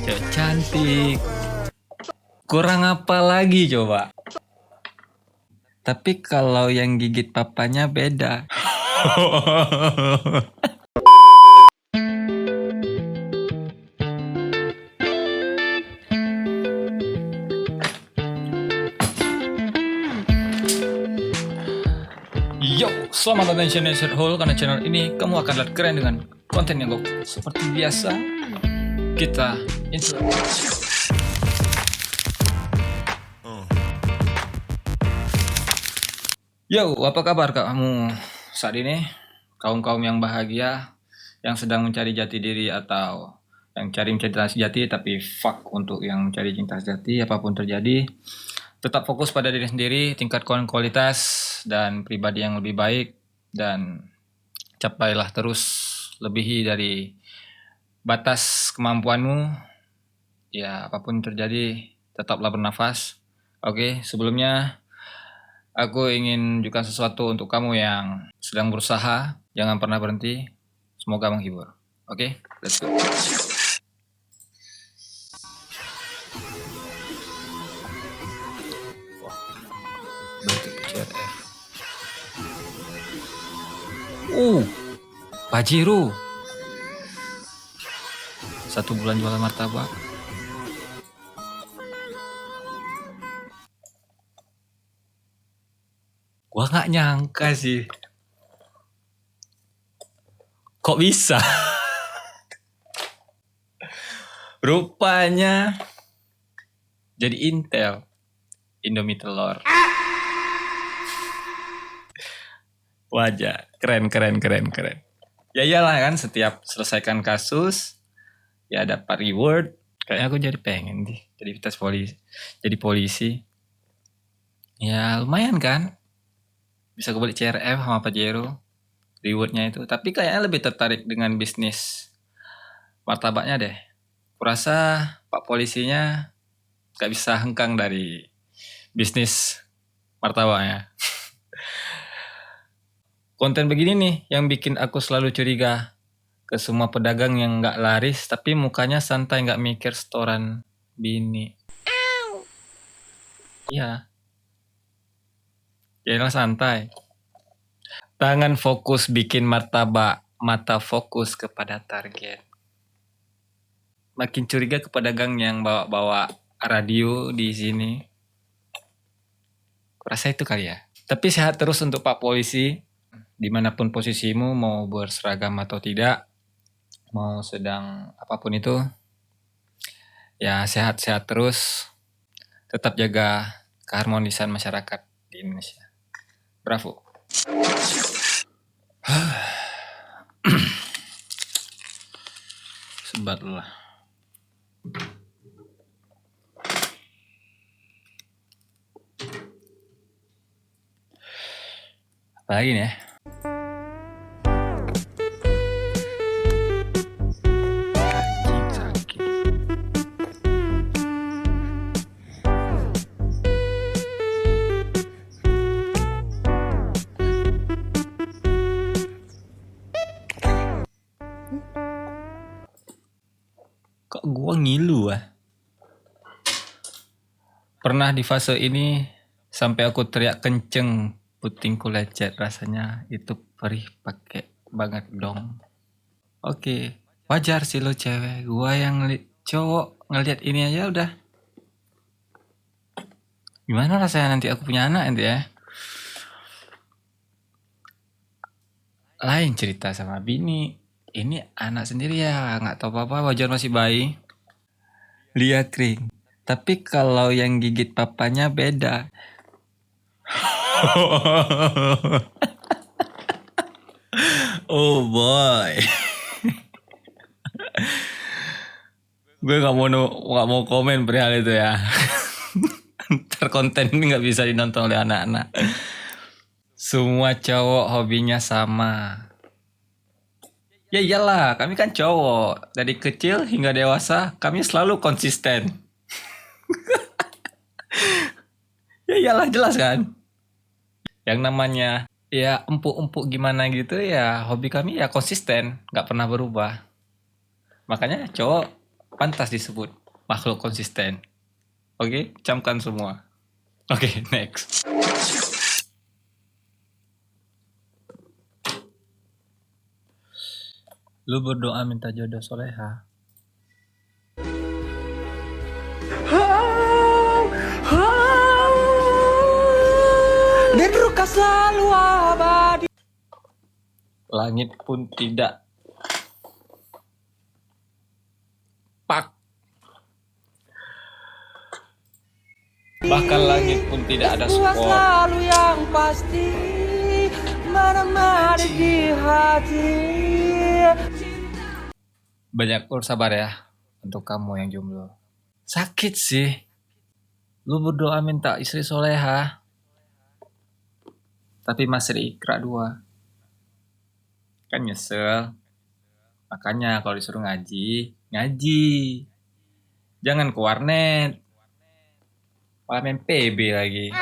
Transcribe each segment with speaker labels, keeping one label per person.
Speaker 1: Cewek cantik. Kurang apa lagi coba? Tapi kalau yang gigit papanya beda. Yo, selamat datang di channel Share Hole. Karena channel ini kamu akan lihat keren dengan konten yang gokil. Seperti biasa, kita intro. Yo, apa kabar kamu saat ini? Kaum-kaum yang bahagia, yang sedang mencari jati diri atau yang cari cinta sejati tapi fuck untuk yang mencari cinta sejati. Apapun terjadi, tetap fokus pada diri sendiri, tingkatkan kualitas dan pribadi yang lebih baik, dan capailah terus lebihi dari batas kemampuanmu. Ya, apapun terjadi, tetaplah bernafas. Oke, sebelumnya aku ingin menunjukkan sesuatu untuk kamu yang sedang berusaha. Jangan pernah berhenti. Semoga menghibur. Oke, let's go. Pajero. 1 bulan jualan martabak. Gua nggak nyangka sih. Kok bisa? Rupanya jadi Intel. Indomie telur. Wajah, keren. Ya iyalah kan, setiap selesaikan kasus ya dapat reward. Kayaknya aku jadi pengen jadi tes polisi, jadi polisi. Ya lumayan kan, bisa kebeli CRF sama Pajero rewardnya itu. Tapi kayaknya lebih tertarik dengan bisnis martabaknya deh. Kurasa Pak polisinya gak bisa hengkang dari bisnis martabaknya. Konten begini nih yang bikin aku selalu curiga ke semua pedagang yang gak laris tapi mukanya santai, gak mikir setoran bini. Iya. Jadilah santai. Tangan fokus bikin martabak, mata fokus kepada target. Makin curiga ke pedagang yang bawa-bawa radio di sini. Kurasa itu kali ya. Tapi sehat terus untuk Pak Polisi. Dimanapun posisimu, mau berseragam atau tidak, mau sedang apapun itu, ya sehat-sehat terus. Tetap jaga keharmonisan masyarakat di Indonesia. Bravo. Sebat lah. Apa lagi nih ya? Anjing sakit. Kok gua ngilu ah? Pernah di fase ini sampai aku teriak kenceng, putingku lecet, rasanya itu perih pakai banget dong. Oke, wajar sih lo cewek, gua yang cowok ngeliat ini aja udah. Gimana rasanya nanti aku punya anak nanti ya? Lain cerita sama bini. Ini anak sendiri ya, nggak tahu apa-apa, wajar masih bayi. Lihat kering. Tapi kalau yang gigit papanya beda. Oh boy. Gue nggak mau komen perihal itu ya. Ntar konten ini nggak bisa dinonton oleh anak-anak. Semua cowok hobinya sama. Ya iyalah, kami kan cowok. Dari kecil hingga dewasa, kami selalu konsisten. Ya iyalah, jelas kan? Yang namanya ya empuk-empuk gimana gitu ya, hobi kami ya konsisten, nggak pernah berubah. Makanya cowok pantas disebut makhluk konsisten. Oke, camkan semua. Oke, next. Lu berdoa minta jodoh soleha.
Speaker 2: Dan luka selalu abadi.
Speaker 1: Langit pun tidak. Pak. Bahkan langit pun tidak ada support.
Speaker 2: Selalu yang pasti menemani di hati.
Speaker 1: Banyak sabar ya untuk kamu yang jomblo. Sakit sih. Lu berdoa minta istri soleha, tapi masih ikra 2. Kan nyesel. Makanya kalau disuruh ngaji. Jangan ke warnet. Malah main PB lagi.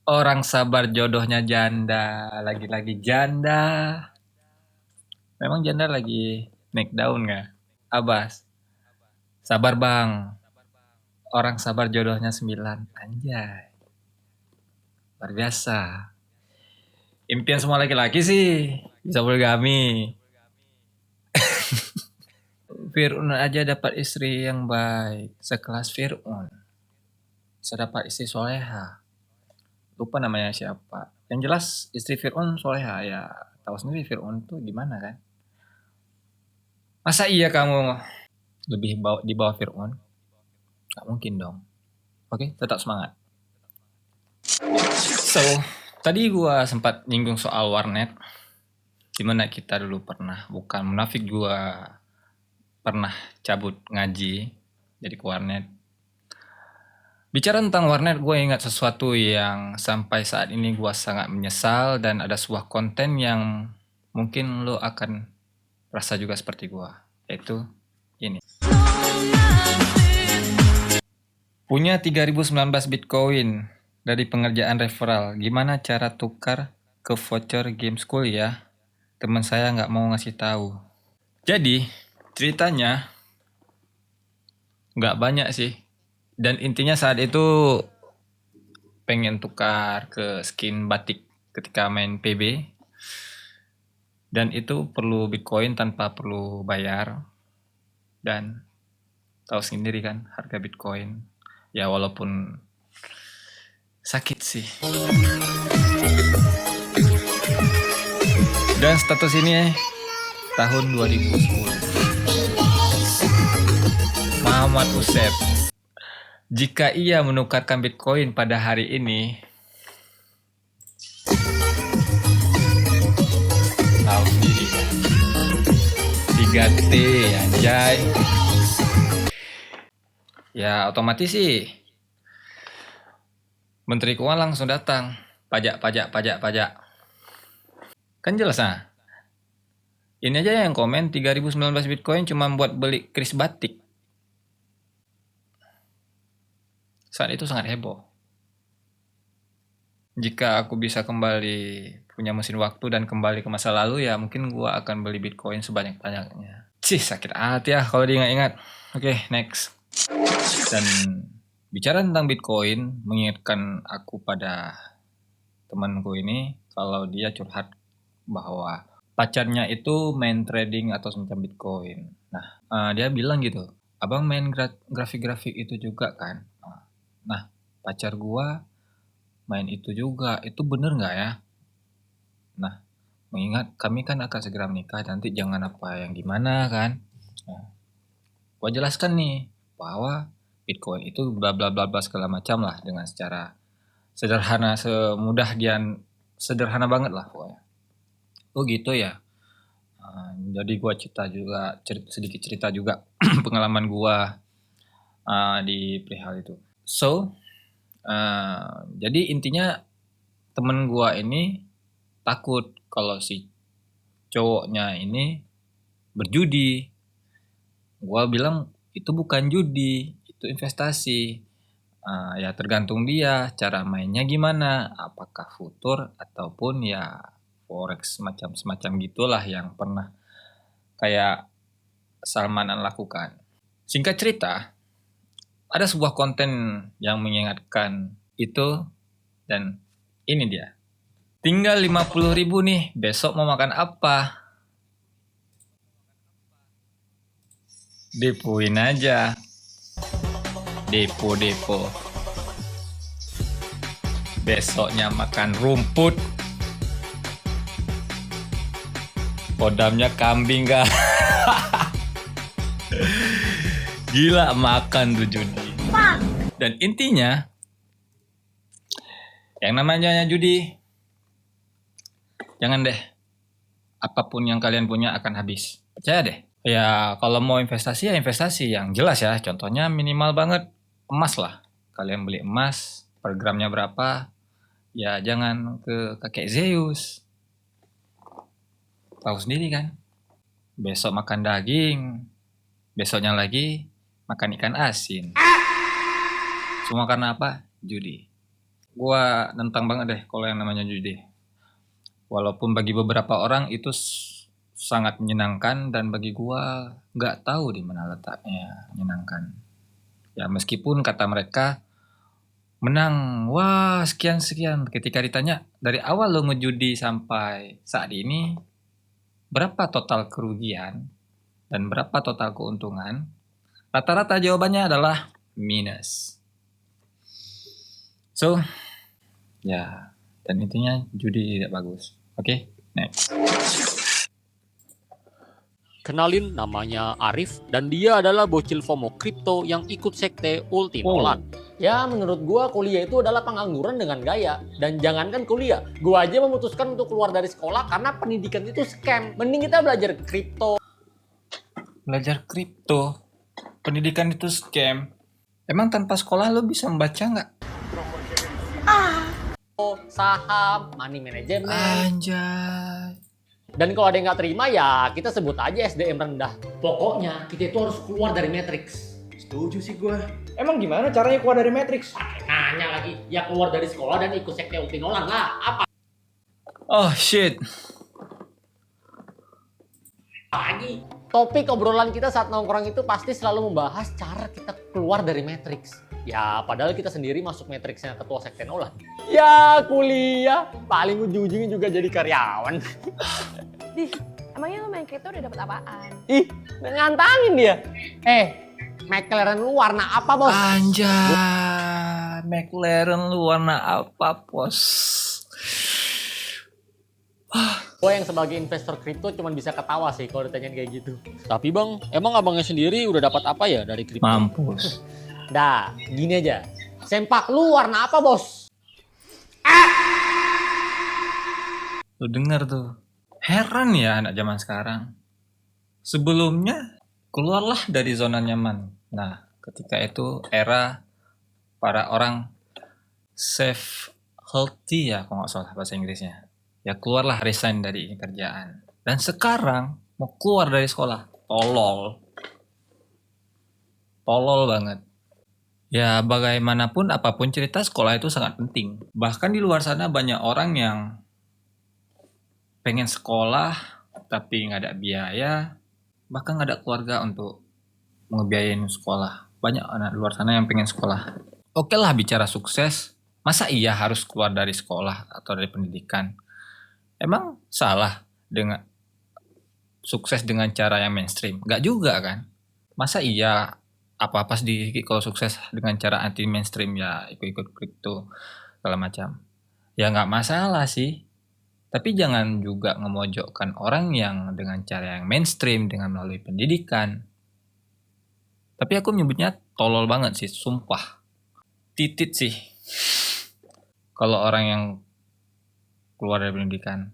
Speaker 1: Orang sabar jodohnya janda. Lagi-lagi janda. Memang janda lagi naik daun gak? Abas. Sabar bang. Orang sabar jodohnya 9. Anjay. Luar biasa. Impian semua laki-laki sih bisa poligami. Fir'aun aja dapat istri yang baik, sekelas Fir'aun. Bisa dapat istri soleha. Lupa namanya siapa. Yang jelas istri Fir'aun soleha ya. Tahu sendiri Fir'aun tuh gimana kan? Masa iya kamu lebih di bawah Fir'aun? Gak mungkin dong. Oke, tetap semangat. So, tadi gua sempat nyinggung soal warnet. Dimana kita dulu pernah, bukan munafik, gua pernah cabut ngaji jadi ke warnet. Bicara tentang warnet, gue ingat sesuatu yang sampai saat ini gue sangat menyesal, dan ada sebuah konten yang mungkin lo akan rasa juga seperti gue, yaitu ini. Punya 3019 Bitcoin dari pengerjaan referral. Gimana cara tukar ke voucher game school ya? Teman saya nggak mau ngasih tahu. Jadi ceritanya nggak banyak sih. Dan intinya saat itu pengen tukar ke skin batik ketika main PB. Dan itu perlu Bitcoin tanpa perlu bayar. Dan tahu sendiri kan harga Bitcoin. Ya walaupun sakit sih. Dan status ini tahun 2010. Muhammad Usep. Jika ia menukarkan Bitcoin pada hari ini, tahu sendiri kan, 3T anjay. Ya otomatis sih Menteri Keuangan langsung datang. Pajak. Kan jelas nah. Ini aja yang komen 3019 Bitcoin cuma buat beli kris batik. Saat itu sangat heboh. Jika aku bisa kembali punya mesin waktu dan kembali ke masa lalu, ya mungkin gua akan beli Bitcoin sebanyak-banyaknya. Sakit hati ya kalau diingat-ingat. Oke, next. Dan bicara tentang Bitcoin, mengingatkan aku pada temanku ini kalau dia curhat bahwa pacarnya itu main trading atau semacam Bitcoin. Nah, dia bilang gitu, abang main grafik-grafik itu juga kan? Nah, pacar gua main itu juga, itu bener nggak ya? Nah, mengingat kami kan akan segera menikah, nanti jangan apa yang gimana kan? Nah, gua jelaskan nih bahwa Bitcoin itu bla bla bla bla segala macam lah dengan secara sederhana, sederhana banget lah pokoknya. Oh gitu ya. Jadi gua sedikit cerita juga pengalaman gua di perihal itu. So, jadi intinya temen gua ini takut kalau si cowoknya ini berjudi. Gua bilang itu bukan judi, itu investasi. Ya tergantung dia cara mainnya gimana, apakah futur ataupun ya forex semacam gitulah yang pernah kayak Salmanan lakukan. Singkat cerita, ada sebuah konten yang mengingatkan itu dan ini dia. Tinggal 50.000 nih, besok mau makan apa? Depoin aja. Depo. Besoknya makan rumput. Kodamnya kambing gak? Gila makan tuh judi. Dan intinya, yang namanya judi, jangan deh. Apapun yang kalian punya akan habis. Percaya deh. Ya kalau mau investasi ya investasi yang jelas ya. Contohnya minimal banget emas lah. Kalian beli emas, per gramnya berapa. Ya jangan ke kakek Zeus. Tahu sendiri kan. Besok makan daging. Besoknya lagi makan ikan asin. Semua karena apa? Judi. Gua nentang banget deh kalau yang namanya judi. Walaupun bagi beberapa orang itu sangat menyenangkan dan bagi gua nggak tahu di mana letaknya menyenangkan. Ya meskipun kata mereka menang, wah sekian. Ketika ditanya dari awal lo ngejudi sampai saat ini berapa total kerugian dan berapa total keuntungan, rata-rata jawabannya adalah minus. So, ya, dan intinya judi tidak bagus. Oke, next.
Speaker 3: Kenalin, namanya Arif dan dia adalah bocil FOMO kripto yang ikut sekte Ultimolan.
Speaker 4: Ya menurut gua kuliah itu adalah pengangguran dengan gaya. Dan jangankan kuliah, gua aja memutuskan untuk keluar dari sekolah karena pendidikan itu scam. Mending kita belajar kripto.
Speaker 1: Belajar kripto, pendidikan itu scam. Emang tanpa sekolah lo bisa membaca nggak?
Speaker 4: Saham, money management.
Speaker 1: Anjay.
Speaker 4: Dan kalau ada yang nggak terima ya kita sebut aja SDM rendah. Pokoknya kita itu harus keluar dari matrix.
Speaker 5: Setuju sih gue.
Speaker 2: Emang gimana caranya keluar dari Matrix?
Speaker 4: Nanya lagi, ya keluar dari sekolah dan ikut sekte Ultimolan lah. Apa
Speaker 1: Oh shit.
Speaker 4: lagi? Topik obrolan kita saat nongkrong itu pasti selalu membahas cara kita keluar dari matrix. Ya padahal kita sendiri masuk matrixnya ketua sekte Nolan. Ya kuliah, paling ujung-ujungnya juga jadi karyawan.
Speaker 6: Dih, emangnya lo main kripto udah dapet apaan?
Speaker 4: Ih, ngantangin dia. McLaren lu warna apa bos?
Speaker 1: Anjay. McLaren lu warna apa, bos?
Speaker 4: Gue yang sebagai investor kripto cuma bisa ketawa sih kalau ditanyain kayak gitu.
Speaker 3: Tapi bang, emang abangnya sendiri udah dapat apa ya dari kripto?
Speaker 1: Mampus.
Speaker 4: Dah, gini aja. Sempak lu warna apa bos?
Speaker 1: Lu denger tuh. Heran ya anak zaman sekarang. Sebelumnya keluarlah dari zona nyaman. Nah, ketika itu era para orang safe healthy ya, kalau nggak salah bahasa Inggrisnya. Ya keluarlah resign dari kerjaan. Dan sekarang mau keluar dari sekolah. Tolol. Tolol banget. Ya bagaimanapun apapun cerita sekolah itu sangat penting. Bahkan di luar sana banyak orang yang pengen sekolah tapi nggak ada biaya. Bahkan nggak ada keluarga untuk ngebiayain sekolah. Banyak anak luar sana yang pengen sekolah. Oke lah bicara sukses. Masa iya harus keluar dari sekolah atau dari pendidikan? Emang salah dengan sukses dengan cara yang mainstream? Gak juga kan? Masa iya apa-apa sedikit kalau sukses dengan cara anti mainstream ya ikut-ikut kripto segala macam? Ya gak masalah sih. Tapi jangan juga ngemojokkan orang yang dengan cara yang mainstream dengan melalui pendidikan. Tapi aku menyebutnya tolol banget sih, sumpah. Titit sih. Kalau orang yang keluar dari pendidikan.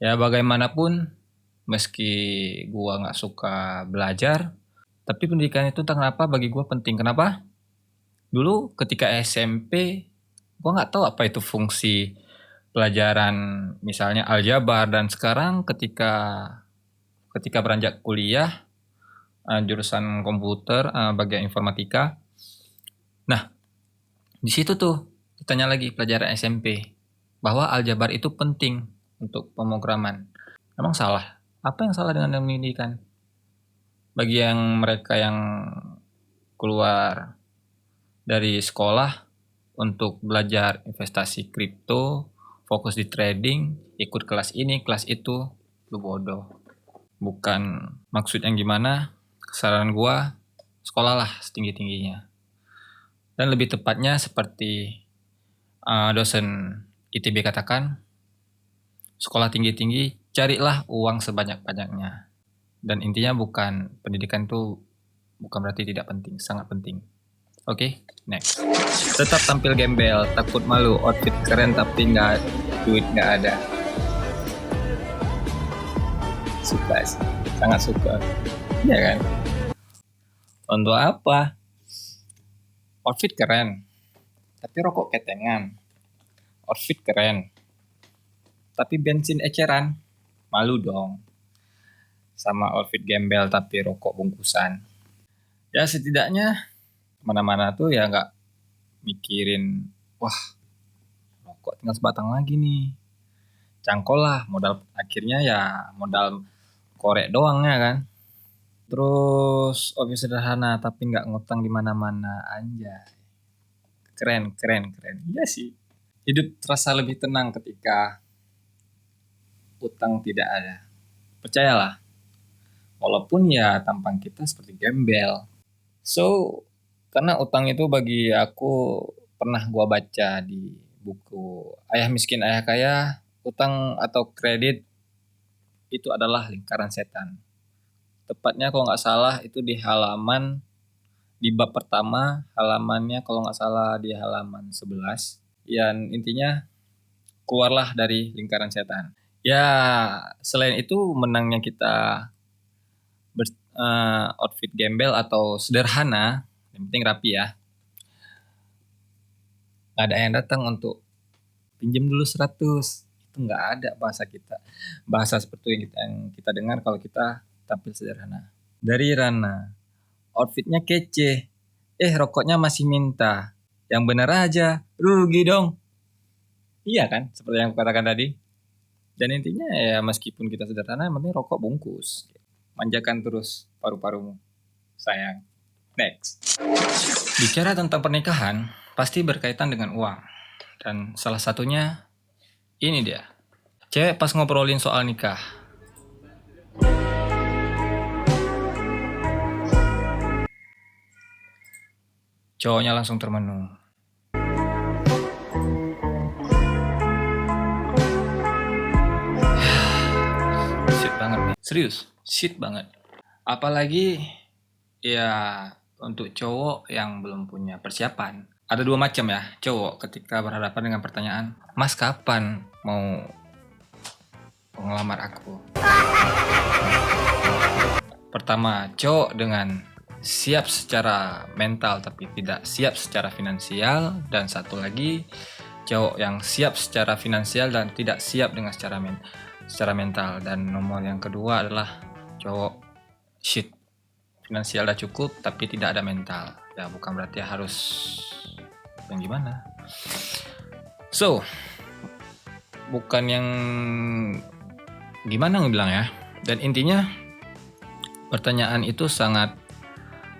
Speaker 1: Ya bagaimanapun, meski gua gak suka belajar, tapi pendidikan itu entah kenapa bagi gua penting. Kenapa? Dulu ketika SMP, gua gak tahu apa itu fungsi pelajaran misalnya aljabar. Dan sekarang ketika beranjak kuliah, jurusan komputer, bagian informatika. Nah, di situ tuh ditanya lagi pelajaran SMP bahwa aljabar itu penting untuk pemrograman. Emang salah? Apa yang salah dengan pendidikan? bagi yang mereka yang keluar dari sekolah untuk belajar investasi kripto, fokus di trading, ikut kelas ini, kelas itu, lu bodoh. Bukan maksud yang gimana, saran gua, sekolah lah setinggi-tingginya. Dan lebih tepatnya seperti dosen ITB katakan, sekolah tinggi-tinggi, carilah uang sebanyak-banyaknya. Dan intinya bukan, pendidikan itu bukan berarti tidak penting, sangat penting. Oke, next. Tetap tampil gembel, takut malu, outfit keren tapi duit nggak ada. Suka sih, sangat suka. Ya kan? Untuk apa? Outfit keren, tapi rokok ketengan. Outfit keren, tapi bensin eceran. Malu dong. Sama outfit gembel tapi rokok bungkusan. Ya setidaknya mana-mana tuh ya nggak mikirin, wah rokok tinggal sebatang lagi nih. Cangkol lah, modal akhirnya ya modal korek doang ya kan. Terus hobi sederhana tapi nggak ngutang di mana-mana, anjay. Keren. Iya sih. Hidup terasa lebih tenang ketika utang tidak ada. Percayalah. Walaupun ya tampang kita seperti gembel. So, karena utang itu bagi aku pernah gua baca di buku Ayah Miskin Ayah Kaya, utang atau kredit itu adalah lingkaran setan. Tepatnya kalau nggak salah itu di bab pertama, halamannya kalau nggak salah di halaman 11. Yang intinya keluarlah dari lingkaran setan. Ya, selain itu menangnya kita outfit gembel atau sederhana, yang penting rapi ya. Nggak ada yang datang untuk pinjam dulu 100. Itu nggak ada bahasa kita. Bahasa seperti yang kita dengar kalau kita tampil sederhana. Dari Rana, outfitnya kece. Rokoknya masih minta. Yang bener aja, rugi dong. Iya kan, seperti yang aku katakan tadi. Dan intinya ya meskipun kita sederhana, yang penting rokok bungkus. Manjakan terus paru-parumu, sayang. Next. Bicara tentang pernikahan, pasti berkaitan dengan uang. Dan salah satunya, ini dia. Cewek pas ngobrolin soal nikah. Cowoknya langsung termenung. Shit banget nih. Serius, shit banget. Apalagi ya untuk cowok yang belum punya persiapan. Ada 2 macam ya, cowok ketika berhadapan dengan pertanyaan, "Mas kapan mau ngelamar aku?" Pertama, cowok dengan siap secara mental tapi tidak siap secara finansial, dan satu lagi cowok yang siap secara finansial dan tidak siap dengan secara mental. Dan nomor yang kedua adalah cowok shit, finansial udah cukup tapi tidak ada mental. Ya bukan berarti harus yang gimana. So, bukan yang gimana ngebilang ya. Dan intinya pertanyaan itu sangat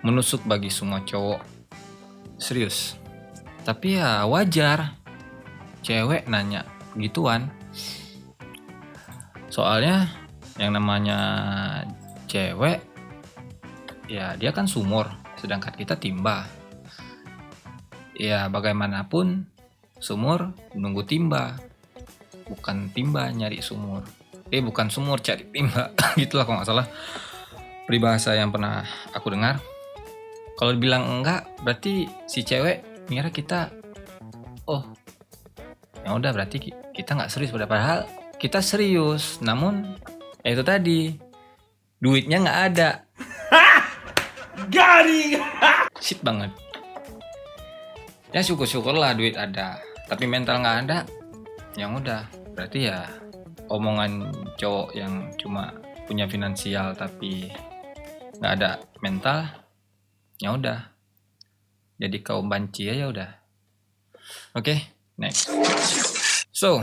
Speaker 1: menusuk bagi semua cowok. Serius. Tapi ya wajar cewek nanya gituan. Soalnya yang namanya cewek ya dia kan sumur, sedangkan kita timba. Ya bagaimanapun sumur menunggu timba. Bukan timba nyari sumur. Bukan sumur cari timba. Gitulah kalau nggak salah peribahasa yang pernah aku dengar. Kalau dibilang enggak, berarti si cewek ngira kita, oh, ya udah berarti kita nggak serius. Padahal kita serius, namun ya itu tadi duitnya nggak ada.
Speaker 2: Garing.
Speaker 1: Shit banget. Ya syukur-syukurlah duit ada, tapi mental nggak ada. Yang udah, berarti ya omongan cowok yang cuma punya finansial tapi nggak ada mental. Ya udah, jadi kaum banci aja udah. Oke, next. So,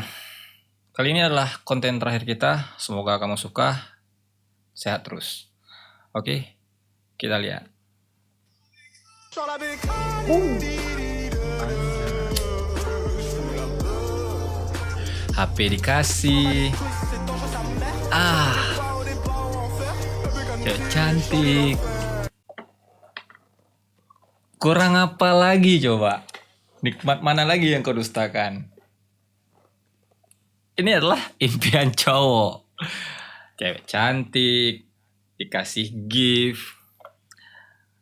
Speaker 1: kali ini adalah konten terakhir kita. Semoga kamu suka, sehat terus. Oke, Kita lihat. HP dikasih. Cewek cantik. Kurang apa lagi coba? Nikmat mana lagi yang kau dustakan? Ini adalah impian cowok. Cewek cantik, dikasih gift,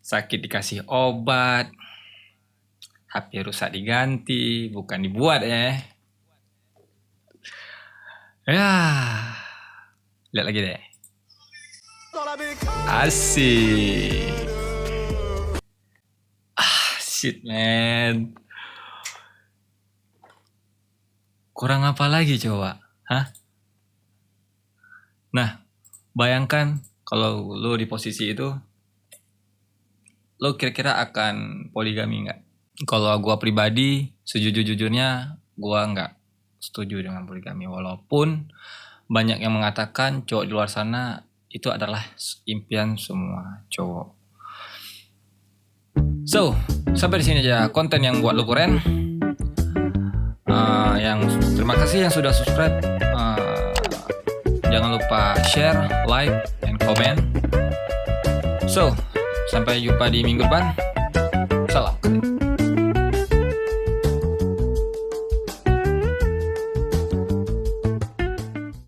Speaker 1: sakit dikasih obat, HP rusak diganti, bukan dibuat ya. Ya, lihat lagi deh. Asik. Shit man. Kurang apa lagi coba? Hah? Nah, bayangkan kalau lo di posisi itu, lo kira-kira akan poligami nggak? Kalau gua pribadi, sejujur-jujurnya gua nggak setuju dengan poligami. Walaupun banyak yang mengatakan cowok di luar sana itu adalah impian semua cowok. So, sampai di sini aja konten yang buat lo keren. Terima kasih yang sudah subscribe. Jangan lupa share, like, and comment. So, sampai jumpa di minggu depan. Salam.